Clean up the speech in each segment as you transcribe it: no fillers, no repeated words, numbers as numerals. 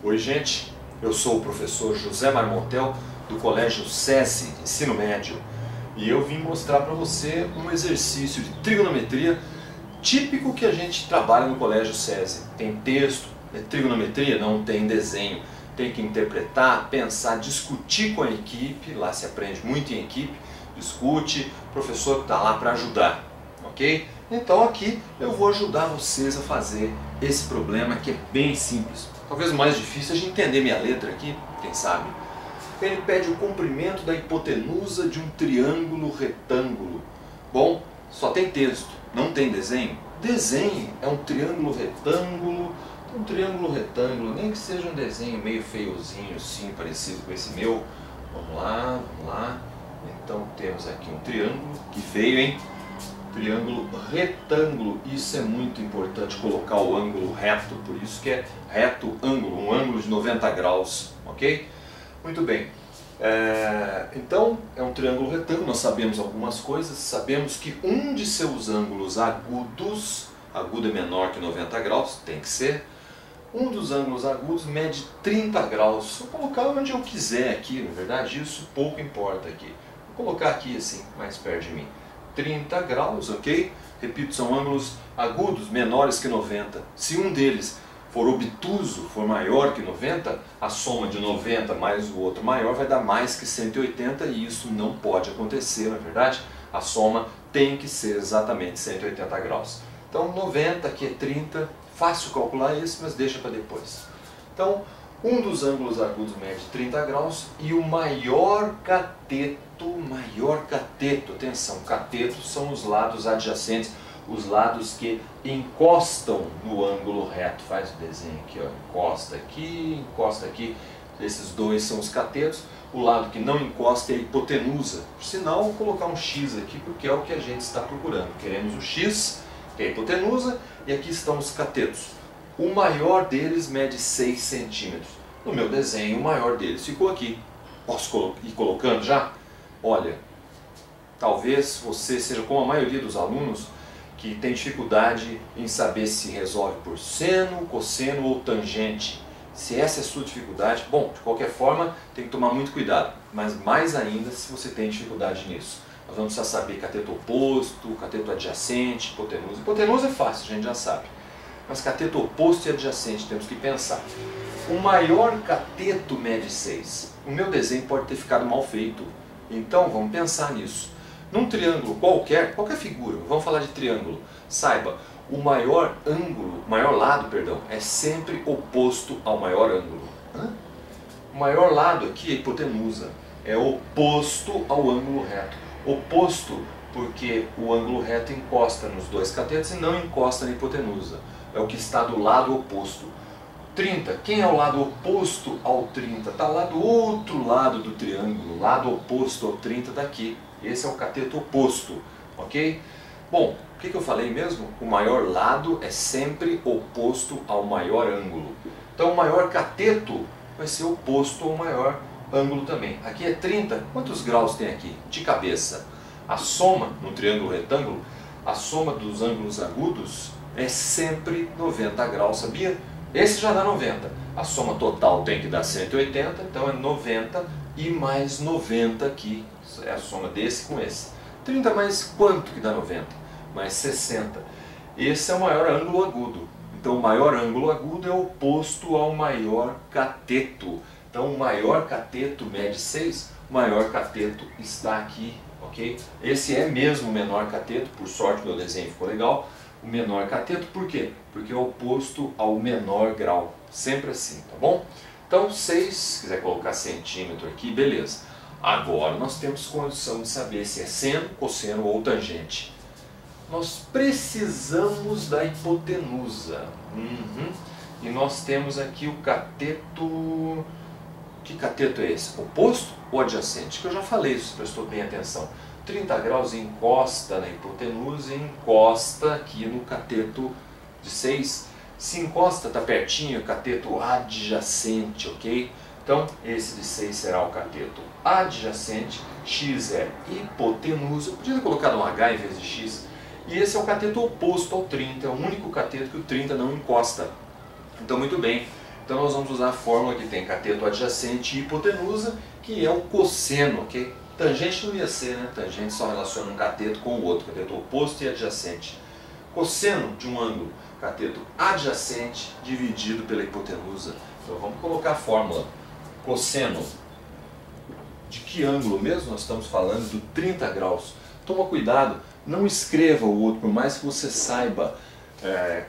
Oi gente, eu sou o professor José Marmontel do Colégio SESI, Ensino Médio, e eu vim mostrar para você um exercício de trigonometria típico que a gente trabalha no Colégio SESI. Tem texto, é trigonometria, não tem desenho, tem que interpretar, pensar, discutir com a equipe, lá se aprende muito em equipe, discute, o professor está lá para ajudar, ok? Então aqui eu vou ajudar vocês a fazer esse problema que é bem simples. Talvez o mais difícil é de entender minha letra aqui, quem sabe. Ele pede o comprimento da hipotenusa de um triângulo retângulo. Bom, só tem texto, não tem desenho. Desenhe é um triângulo retângulo, nem que seja um desenho meio feiozinho, assim, parecido com esse meu. Vamos lá. Então temos aqui um triângulo, que feio, hein? Triângulo retângulo, isso é muito importante, colocar o ângulo reto, por isso que é reto ângulo, um ângulo de 90 graus, ok? Muito bem, então é um triângulo retângulo, nós sabemos algumas coisas, sabemos que um de seus ângulos agudos, agudo é menor que 90 graus, tem que ser, um dos ângulos agudos mede 30 graus, vou colocar onde eu quiser aqui, na verdade isso pouco importa aqui, vou colocar aqui assim, mais perto de mim. 30 graus, ok? Repito, são ângulos agudos menores que 90. Se um deles for obtuso, for maior que 90, a soma de 90 mais o outro maior vai dar mais que 180 e isso não pode acontecer, na verdade. A soma tem que ser exatamente 180 graus. Então 90 aqui é 30, fácil calcular isso, mas deixa para depois. Então, um dos ângulos agudos mede 30 graus e o maior cateto, atenção, catetos são os lados adjacentes, os lados que encostam no ângulo reto. Faz o desenho aqui, ó, encosta aqui, esses dois são os catetos. O lado que não encosta é a hipotenusa, por sinal vou colocar um X aqui porque é o que a gente está procurando. Queremos o X, que é a hipotenusa, e aqui estão os catetos. O maior deles mede 6 centímetros. No meu desenho, o maior deles ficou aqui. Posso ir colocando já? Olha, talvez você seja como a maioria dos alunos que tem dificuldade em saber se resolve por seno, cosseno ou tangente. Se essa é a sua dificuldade, bom, de qualquer forma, tem que tomar muito cuidado. Mas mais ainda se você tem dificuldade nisso. Nós vamos precisar saber cateto oposto, cateto adjacente, hipotenusa. Hipotenusa é fácil, a gente já sabe. Mas cateto oposto e adjacente temos que pensar. O maior cateto mede 6. O meu desenho pode ter ficado mal feito. Então vamos pensar nisso. Num triângulo qualquer figura, vamos falar de triângulo, saiba, o maior lado, é sempre oposto ao maior ângulo. O maior lado aqui é a hipotenusa, é oposto ao ângulo reto. Oposto porque o ângulo reto encosta nos dois catetos e não encosta na hipotenusa. É o que está do lado oposto. 30. Quem é o lado oposto ao 30? Está lá do outro lado do triângulo. Lado oposto ao 30 daqui. Esse é o cateto oposto. Ok? Bom, o que eu falei mesmo? O maior lado é sempre oposto ao maior ângulo. Então o maior cateto vai ser oposto ao maior ângulo também. Aqui é 30. Quantos graus tem aqui? De cabeça. A soma, no triângulo retângulo, a soma dos ângulos agudos é sempre 90 graus, sabia? Esse já dá 90. A soma total tem que dar 180, então é 90 e mais 90 aqui. É a soma desse com esse. 30 mais quanto que dá 90? Mais 60. Esse é o maior ângulo agudo. Então o maior ângulo agudo é oposto ao maior cateto. Então o maior cateto mede 6, o maior cateto está aqui, ok? Esse é mesmo o menor cateto, por sorte meu desenho ficou legal. O menor cateto, por quê? Porque é oposto ao menor grau, sempre assim, tá bom? Então 6, se quiser colocar centímetro aqui, beleza. Agora nós temos condição de saber se é seno, cosseno ou tangente. Nós precisamos da hipotenusa. E nós temos aqui o cateto... Que cateto é esse? Oposto ou adjacente? Que eu já falei, se você prestou bem atenção. 30 graus encosta na hipotenusa e encosta aqui no cateto de 6. Se encosta, está pertinho, cateto adjacente, ok? Então, esse de 6 será o cateto adjacente, x é hipotenusa, eu podia ter colocado um h em vez de x, e esse é o cateto oposto ao 30, é o único cateto que o 30 não encosta. Então, muito bem, Então nós vamos usar a fórmula que tem cateto adjacente e hipotenusa, que é o cosseno, ok? Tangente não ia ser, né? Tangente só relaciona um cateto com o outro, cateto oposto e adjacente. Cosseno de um ângulo, cateto adjacente dividido pela hipotenusa. Então vamos colocar a fórmula. Cosseno de que ângulo mesmo? Nós estamos falando do 30 graus. Toma cuidado, não escreva o outro, por mais que você saiba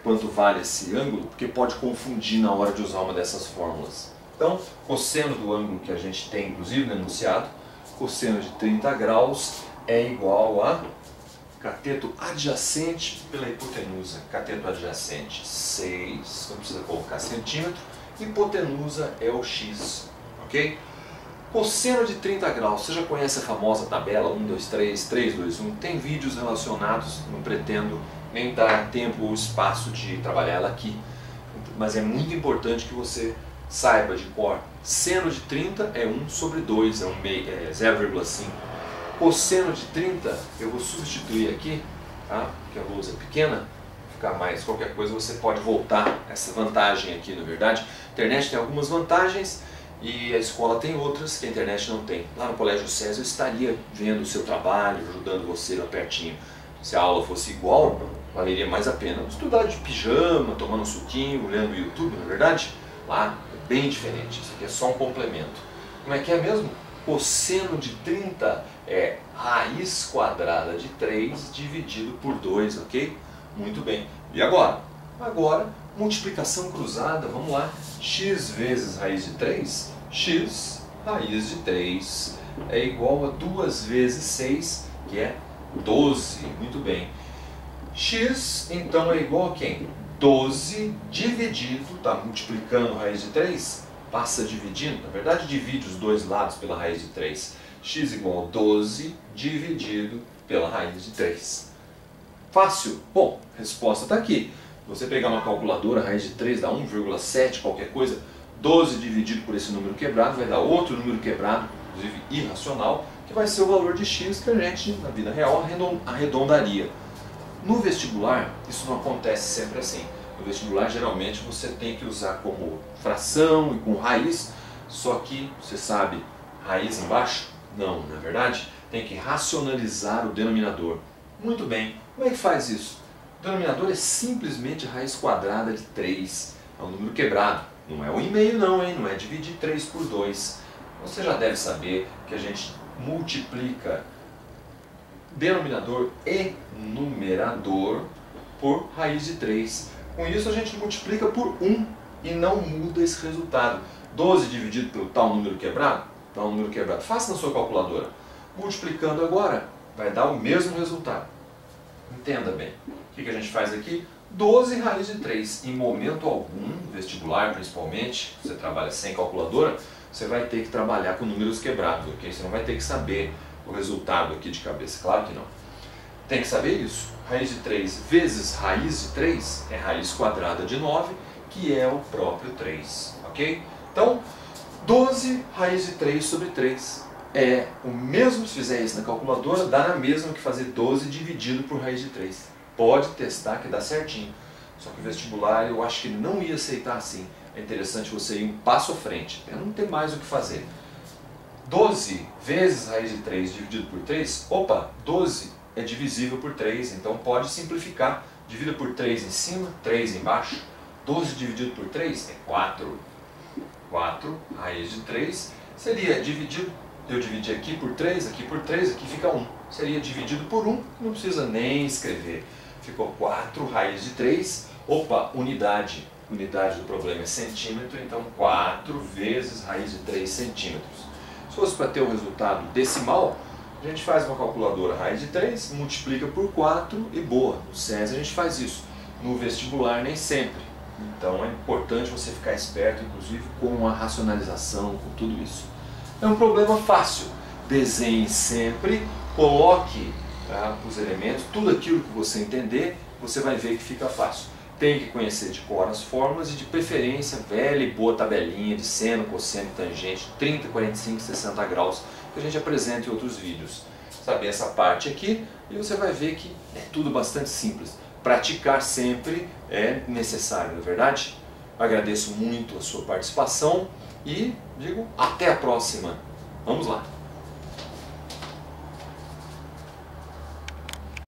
quanto vale esse ângulo, porque pode confundir na hora de usar uma dessas fórmulas. Então, cosseno do ângulo que a gente tem, inclusive, no enunciado, cosseno de 30 graus é igual a cateto adjacente pela hipotenusa. Cateto adjacente 6, não precisa colocar centímetro, hipotenusa é o x, ok? Cosseno de 30 graus, você já conhece a famosa tabela 1, 2, 3, 3, 2, 1, tem vídeos relacionados, não pretendo nem dar tempo ou espaço de trabalhar ela aqui, mas é muito importante que você saiba de cor. Seno de 30 é 1 sobre 2, é 0,5. Cosseno de 30, eu vou substituir aqui, tá? Porque a lousa é pequena, ficar mais qualquer coisa você pode voltar essa vantagem aqui, na verdade. A internet tem algumas vantagens e a escola tem outras que a internet não tem. Lá no Colégio César eu estaria vendo o seu trabalho, ajudando você lá pertinho. Se a aula fosse igual, valeria mais a pena estudar de pijama, tomando um suquinho, olhando o YouTube, na verdade. Lá é bem diferente, isso aqui é só um complemento. Como é que é mesmo? Cosseno de 30 é raiz quadrada de 3 dividido por 2, ok? Muito bem. E agora? Agora, multiplicação cruzada, vamos lá. X vezes raiz de 3, x raiz de 3 é igual a 2 vezes 6, que é 12. Muito bem. X, então, é igual a quem? 12 dividido, está multiplicando raiz de 3, passa dividindo, na verdade divide os dois lados pela raiz de 3. X igual a 12 dividido pela raiz de 3. Fácil? Bom, a resposta está aqui. Você pegar uma calculadora, a raiz de 3 dá 1,7 qualquer coisa, 12 dividido por esse número quebrado vai dar outro número quebrado, inclusive irracional, que vai ser o valor de x que a gente, na vida real, arredondaria. No vestibular, isso não acontece sempre assim. No vestibular, geralmente, você tem que usar como fração e com raiz, só que, você sabe, raiz embaixo? Não, na verdade, tem que racionalizar o denominador. Muito bem, como é que faz isso? O denominador é simplesmente a raiz quadrada de 3, é um número quebrado. Não é 1,5 não, hein? Não é dividir 3 por 2. Você já deve saber que a gente multiplica denominador e numerador por raiz de 3. Com isso a gente multiplica por 1 e não muda esse resultado. 12 dividido pelo tal número quebrado, faça na sua calculadora. Multiplicando agora, vai dar o mesmo resultado. Entenda bem. O que a gente faz aqui? 12 raiz de 3. Em momento algum, vestibular principalmente, você trabalha sem calculadora, você vai ter que trabalhar com números quebrados, ok? Você não vai ter que saber o resultado aqui de cabeça, claro que não. Tem que saber isso. Raiz de 3 vezes raiz de 3 é raiz quadrada de 9, que é o próprio 3, ok? Então, 12 raiz de 3 sobre 3 é o mesmo, se fizer isso na calculadora, dá na mesma que fazer 12 dividido por raiz de 3. Pode testar que dá certinho. Só que o vestibular eu acho que ele não ia aceitar assim. É interessante você ir um passo à frente, para não ter mais o que fazer. 12 vezes raiz de 3 dividido por 3, opa, 12 é divisível por 3, então pode simplificar. Divida por 3 em cima, 3 embaixo. 12 dividido por 3 é 4. 4, raiz de 3, seria dividido, eu dividi aqui por 3, aqui fica 1. Seria dividido por 1, não precisa nem escrever. Ficou 4 raiz de 3, opa, unidade. Unidade do problema é centímetro, então 4 vezes raiz de 3 centímetros. Se fosse para ter o resultado decimal, a gente faz uma calculadora raiz de 3, multiplica por 4 e boa. No SESI a gente faz isso. No vestibular nem sempre. Então é importante você ficar esperto, inclusive com a racionalização, com tudo isso. É um problema fácil. Desenhe sempre, coloque os elementos, tudo aquilo que você entender, você vai ver que fica fácil. Tem que conhecer de cor as fórmulas e de preferência velha e boa tabelinha de seno, cosseno, tangente, 30, 45, 60 graus, que a gente apresenta em outros vídeos. Saber essa parte aqui e você vai ver que é tudo bastante simples. Praticar sempre é necessário, não é verdade? Agradeço muito a sua participação e digo até a próxima. Vamos lá!